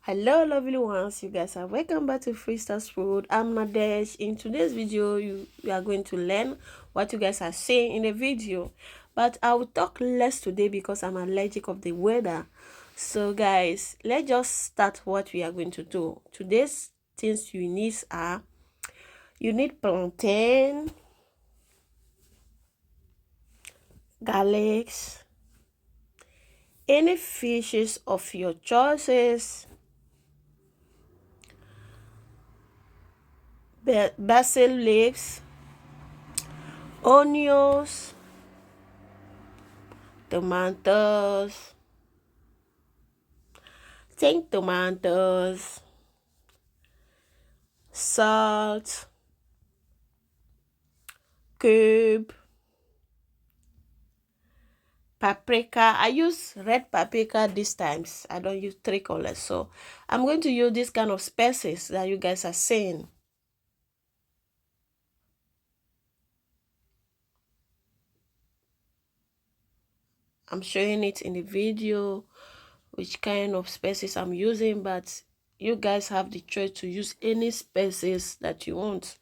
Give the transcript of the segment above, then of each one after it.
Hello lovely ones, you guys are welcome back to Freestyle's Food. I'm Nadesh. In today's video you are going to learn what you guys are saying in the video, but I will talk less today because I'm allergic of the weather. So guys, let's just start what we are going to do. Today's things you need are, you need plantain, garlic, any fishes of your choices, basil leaves, onions, tomatoes, tomatoes, salt, cube, paprika. I use red paprika this times. I don't use three colors. So I'm going to use this kind of spices that you guys are seeing. I'm showing it in the video which kind of spices I'm using, but you guys have the choice to use any spices that you want.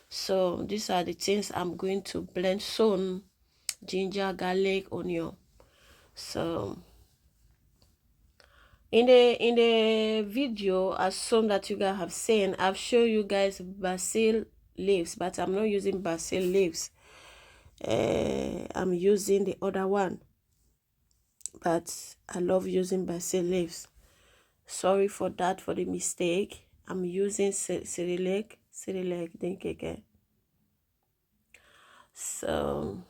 So these are the things I'm going to blend soon: ginger, garlic, onion. So in the video, as some that you guys have seen, I've shown you guys basil leaves, but I'm not using basil leaves. I'm using the other one, but I love using basil leaves. Sorry for that, for the mistake. I'm using cyrillic, think. So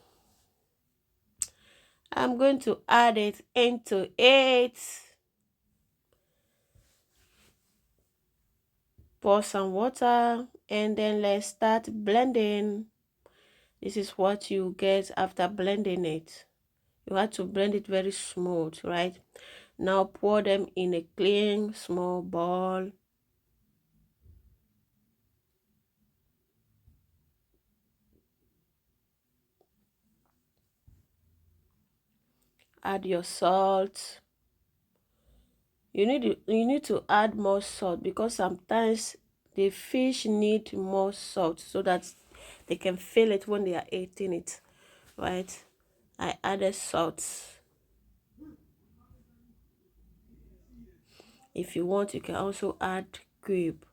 I'm going to add it into it. Pour some water and then let's start blending. This is what you get after blending it. You have to blend it very smooth, right? Now pour them in a clean small bowl. Add your salt. You need to add more salt because sometimes the fish need more salt so that they can feel it when they are eating it, right? I added salt. If you want, you can also add cube.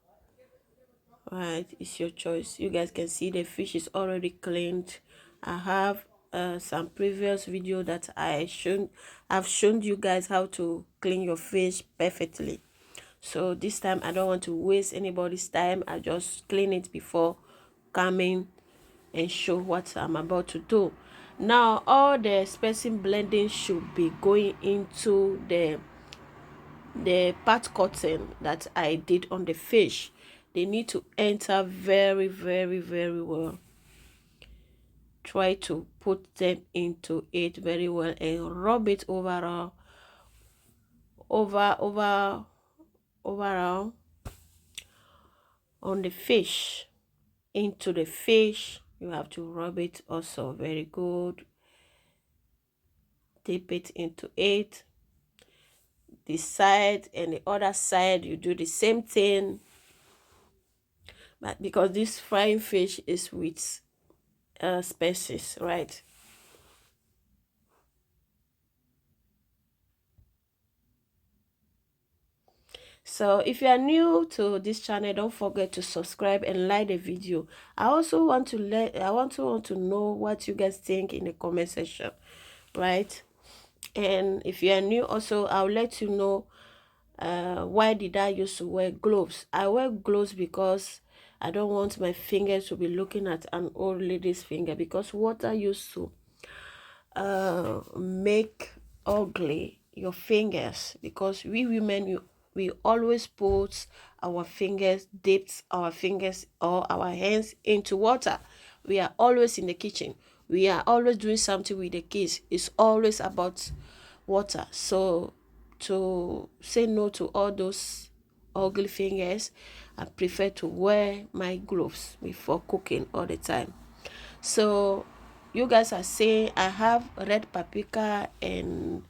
Right, it's your choice. You guys can see the fish is already cleaned. I have some previous video that I've shown you guys how to clean your fish perfectly. So this time I don't want to waste anybody's time. I just clean it before coming and show what I'm about to do. Now all the spacing blending should be going into the part cutting that I did on the fish. They need to enter very, very, very well. Try to put them into it very well and rub it overall on the fish. Into the fish, you have to rub it also very good. Dip it into it. This side and the other side, you do the same thing. But because this frying fish is with spices, right? So if you are new to this channel, don't forget to subscribe and like the video. I also want to know what you guys think in the comment section, right? And if you are new also, I'll let you know why did I used to wear gloves. I wear gloves because I don't want my fingers to be looking at an old lady's finger, because water used to make ugly your fingers, because we women, we always put our fingers, dipped our fingers or our hands into water. We are always in the kitchen, we are always doing something with the kids. It's always about water. So to say no to all those ugly fingers, I prefer to wear my gloves before cooking all the time. So you guys are saying I have red paprika and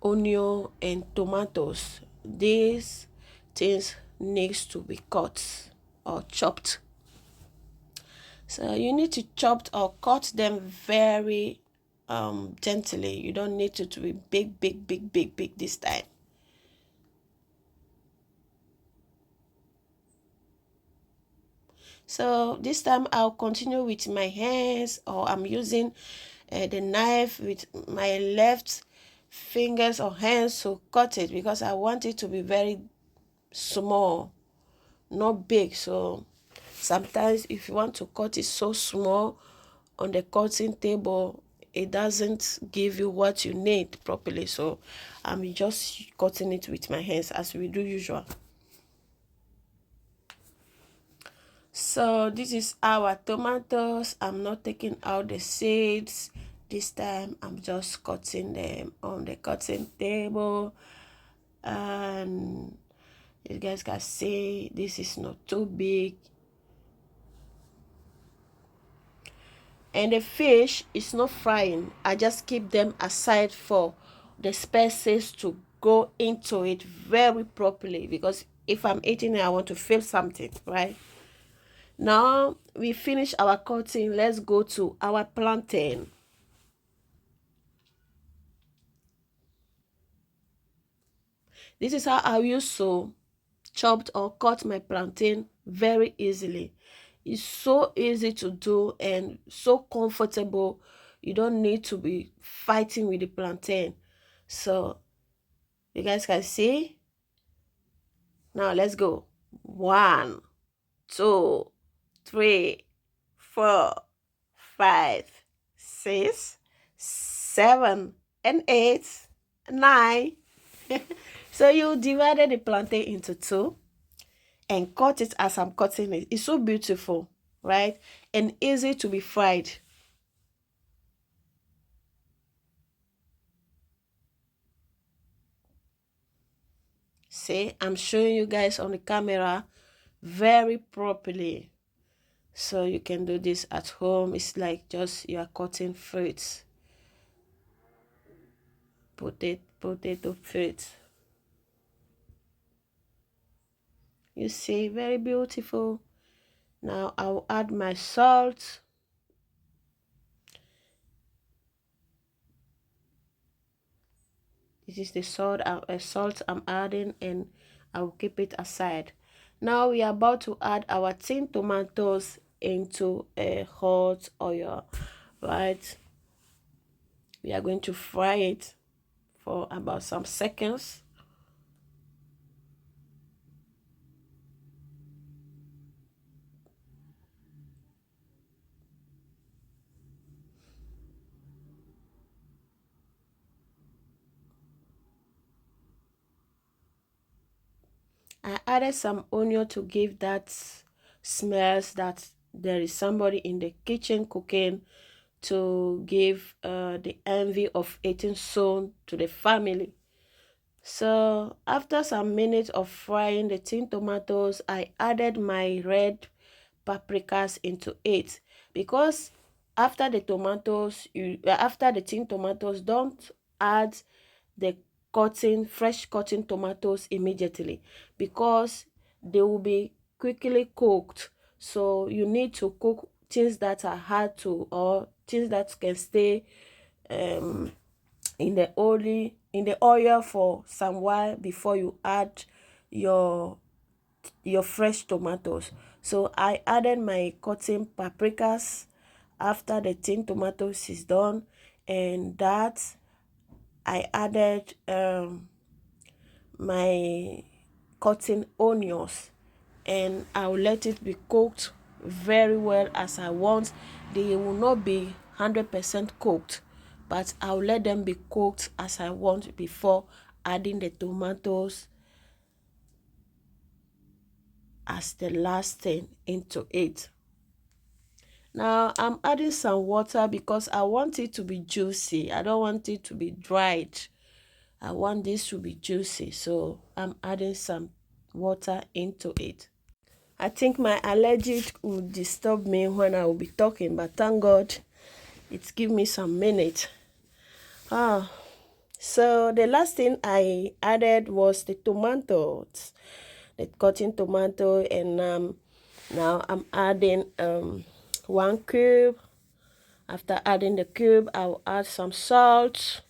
onion and tomatoes. These things needs to be cut or chopped. So you need to chop or cut them very gently. You don't need it to be big this time. So this time I'll continue with my hands, or I'm using the knife with my left fingers or hands to cut it, because I want it to be very small, not big. So sometimes if you want to cut it so small on the cutting table, it doesn't give you what you need properly. So I'm just cutting it with my hands as we do usual. So this is our tomatoes. I'm not taking out the seeds this time. I'm just cutting them on the cutting table, and you guys can see this is not too big. And the fish is not frying. I just keep them aside for the spices to go into it very properly, because if I'm eating it, I want to feel something, right? Now we finish our cutting. Let's go to our plantain. This is how I used to chop or cut my plantain very easily. It's so easy to do and so comfortable. You don't need to be fighting with the plantain. So you guys can see. Now let's go. 1, 2, 3, 4, 5, 6, 7, and 8, 9. So you divided the plantain into 2 and cut it as I'm cutting it. It's so beautiful, right? And easy to be fried. See, I'm showing you guys on the camera very properly. So you can do this at home. It's like just you are cutting fruits. Potato fruit. You see, very beautiful. Now I'll add my salt. This is the salt I'm adding, and I will keep it aside. Now we are about to add our tin tomatoes into a hot oil, right? We are going to fry it for about some seconds. I added some onion to give that smells that there is somebody in the kitchen cooking, to give the envy of eating soon to the family. So after some minutes of frying the tin tomatoes, I added my red paprikas into it, because after the tomatoes, after the tin tomatoes, don't add the fresh cutting tomatoes immediately, because they will be quickly cooked. So you need to cook things that are hard to, or things that can stay in the oil for some while before you add your fresh tomatoes. So I added my cutting paprikas after the tin tomatoes is done, and that I added my cutting onions, and I'll let it be cooked very well as I want. They will not be 100% cooked, but I'll let them be cooked as I want before adding the tomatoes as the last thing into it. Now I'm adding some water because I want it to be juicy. I don't want it to be dried. I want this to be juicy, so I'm adding some water into it. I think my allergy would disturb me when I will be talking, but thank God it's give me some minutes. So the last thing I added was the tomatoes. the cutting tomato, and now I'm adding 1 cube. After adding the cube, I'll add some salt.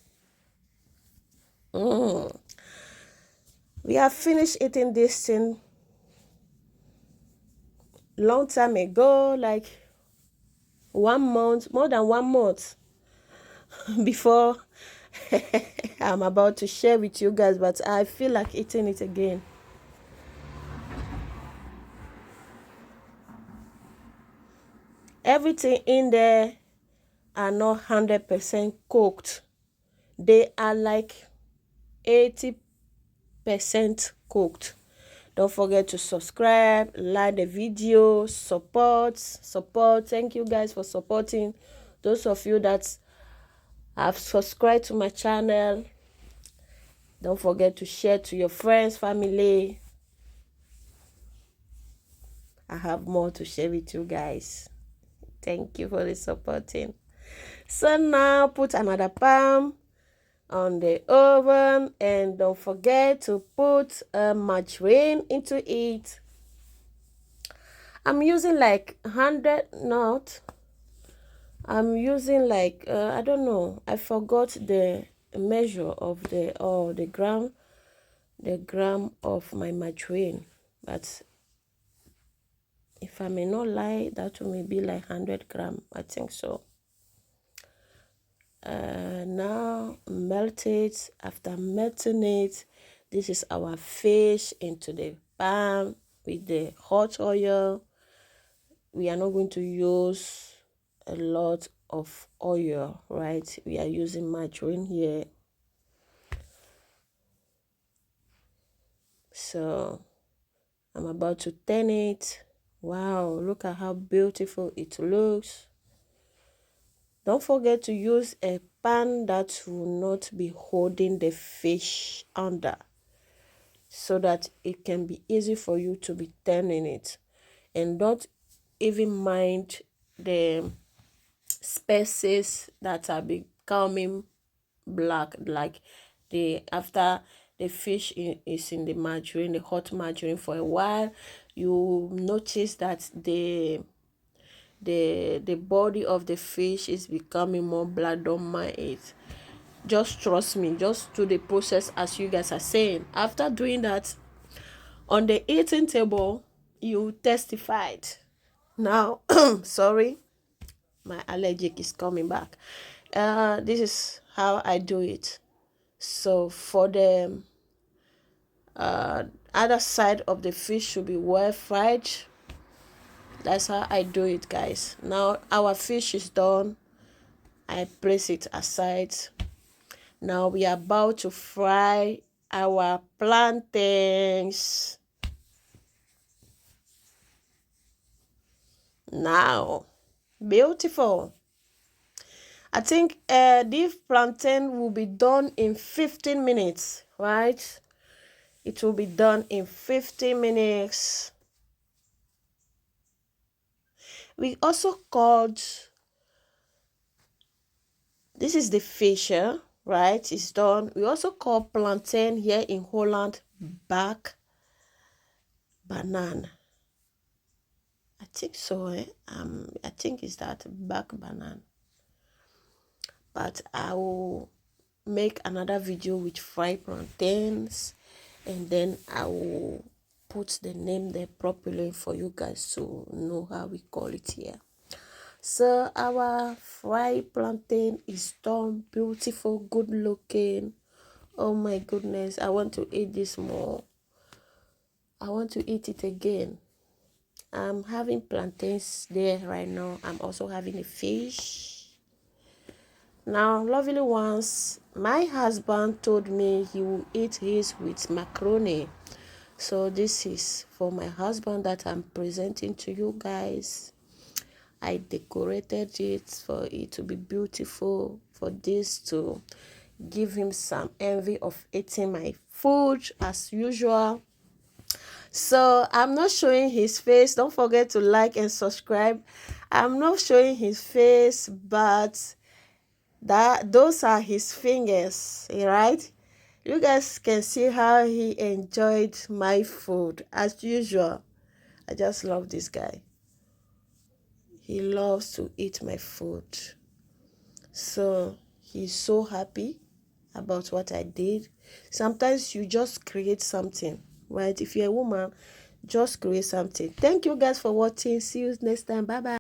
We have finished eating this thing long time ago, like 1 month, more than 1 month before I'm about to share with you guys, but I feel like eating it again. Everything in there are not 100% cooked. They are like 80% cooked. Don't forget to subscribe, like the video, support. Thank you guys for supporting. Those of you that have subscribed to my channel, don't forget to share to your friends, family. I have more to share with you guys. Thank you for the supporting. So now put another pan on the oven, and don't forget to put margarine into it. I'm using like 100, not. I'm using like I don't know. I forgot the measure of the gram of my margarine, but if I may not lie, that will be like 100 gram. I think so. Now melt it. After melting it, this is our fish into the pan with the hot oil. We are not going to use a lot of oil, right? We are using margarine here. So I'm about to turn it. Wow, look at how beautiful it looks. Don't forget to use a pan that will not be holding the fish under, so that it can be easy for you to be turning it. And don't even mind the species that are becoming black, like after the fish is in the margarine, the hot margarine for a while, you notice that the body of the fish is becoming more black. Don't mind it. Just trust me. Just do the process as you guys are saying. After doing that, on the eating table, you testified. Now, sorry, my allergic is coming back. This is how I do it. So for the other side of the fish should be well fried. That's how I do it, guys. Now our fish is done. I place it aside. Now we are about to fry our plantains. Now, beautiful. I think this plantain will be done in 15 minutes, right? It will be done in 15 minutes. We also called, this is the fish, right? It's done. We also call plantain here in Holland back banana. I think so, I think it's that back banana. But I will make another video with fried plantains, and then I will put the name there properly for you guys to know how we call it here. So our fried plantain is done. Beautiful, good looking. Oh my goodness, I want to eat this more. I want to eat it again. I'm having plantains there right now. I'm also having a fish. Now, lovely ones, my husband told me he will eat his with macaroni. So this is for my husband that I'm presenting to you guys. I decorated it for it to be beautiful, for this to give him some envy of eating my food as usual. So I'm not showing his face. Don't forget to like and subscribe. I'm not showing his face, but those are his fingers, right? You guys can see how he enjoyed my food as usual. I just love this guy. He loves to eat my food. So he's so happy about what I did. Sometimes you just create something, right? If you're a woman, just create something. Thank you guys for watching. See you next time. Bye bye.